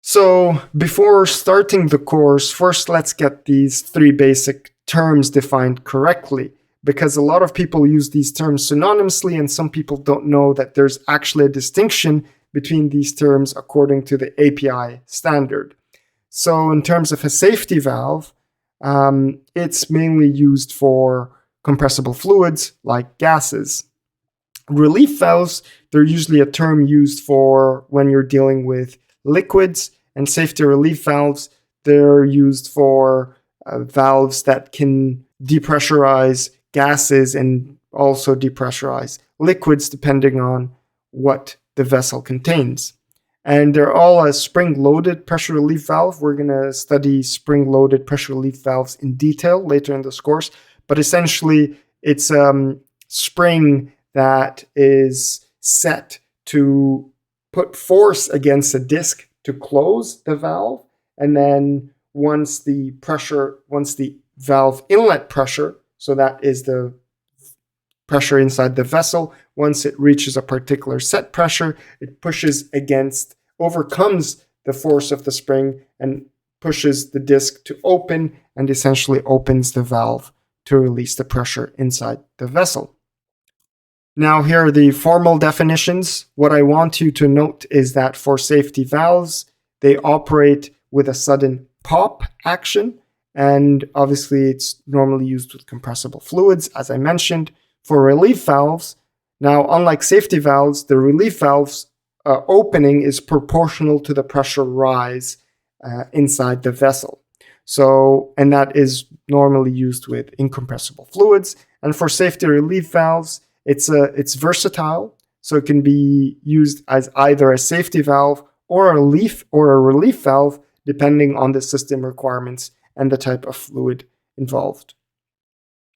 So before starting the course, first let's get these three basic terms defined correctly, because a lot of people use these terms synonymously and some people don't know that there's actually a distinction between these terms according to the API standard. So in terms of a safety valve, it's mainly used for compressible fluids like gases. Relief valves, they're usually a term used for when you're dealing with liquids, and safety relief valves, they're used for valves that can depressurize gases and also depressurize liquids depending on what the vessel contains. And they're all a spring-loaded pressure relief valve. We're going to study spring-loaded pressure relief valves in detail later in this course, but essentially it's spring that is set to put force against a disc to close the valve. And then once the valve inlet pressure, so that is the pressure inside the vessel, once it reaches a particular set pressure, it overcomes the force of the spring and pushes the disc to open and essentially opens the valve to release the pressure inside the vessel. Now, here are the formal definitions. What I want you to note is that for safety valves, they operate with a sudden pop action, and obviously it's normally used with compressible fluids, as I mentioned. For relief valves, now unlike safety valves, the relief valve's opening is proportional to the pressure rise inside the vessel. So, and that is normally used with incompressible fluids. And for safety relief valves, it's versatile, so it can be used as either a safety valve or a relief valve, depending on the system requirements and the type of fluid involved.